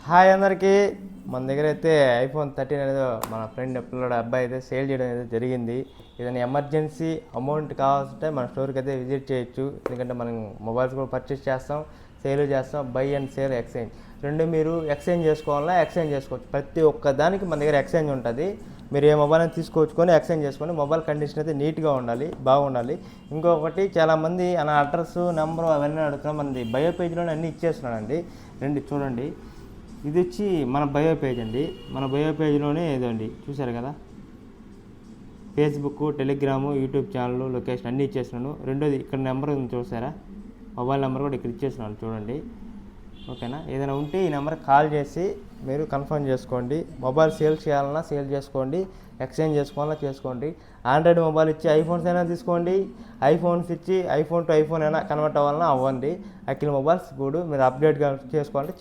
Hi అందరికీ. మన దగ్గర అయితే ఐఫోన్ 13 అనేది మన ఫ్రెండ్ పిల్లడు అబ్బాయి అయితే సేల్ చేయడం అనేది జరిగింది. ఏదైనా ఎమర్జెన్సీ అమౌంట్ కావాల్సింటే మన స్టోర్కి అయితే విజిట్ చేయొచ్చు. ఎందుకంటే మనం మొబైల్స్ కూడా పర్చేస్ చేస్తాం, సేల్ చేస్తాం. బై అండ్ సేల్, ఎక్స్చేంజ్ రెండు మీరు ఎక్స్చేంజ్ చేసుకోవాలన్నా ఎక్స్చేంజ్ చేసుకోవచ్చు. ప్రతి ఒక్క దానికి మన దగ్గర ఎక్స్చేంజ్ ఉంటుంది. మీరు ఏ మొబైల్ అని తీసుకొచ్చుకొని ఎక్స్చేంజ్ చేసుకొని మొబైల్ కండిషన్ అయితే నీట్గా ఉండాలి, బాగుండాలి. ఇంకొకటి చాలామంది నా అడ్రస్ నెంబరు అవన్నీ అడుగుతున్నాం. మనది బయో పేజ్లోనే అన్నీ ఇచ్చేస్తున్నానండి. రండి చూడండి. ఇది వచ్చి మన బయో పేజ్ అండి. మన బయో పేజ్లోనే ఇదండి, చూసారు కదా, Facebook, Telegram, YouTube channel, location అన్నీ ఇచ్చేస్తున్నాను. రెండోది ఇక్కడ నెంబర్ ఉంది చూసారా, మొబైల్ నెంబర్ కూడా ఇక్కడ ఇచ్చేస్తున్నాను చూడండి. ఓకేనా. ఏదైనా ఉంటే ఈ నెంబర్కి కాల్ చేసి మీరు కన్ఫర్మ్ చేసుకోండి. మొబైల్ సేల్ చేయాలన్నా సేల్ చేసుకోండి, ఎక్స్చేంజ్ చేసుకోవాలన్నా చేసుకోండి. ఆండ్రాయిడ్ మొబైల్ ఇచ్చి ఐఫోన్స్ అయినా తీసుకోండి, ఐఫోన్స్ ఇచ్చి ఐఫోన్ టు ఐఫోన్ అయినా కన్వర్ట్ అవ్వాలన్నా అవ్వండి. అఖిల్ మొబైల్స్ కూడా మీరు అప్డేట్గా చేసుకోవాలంటే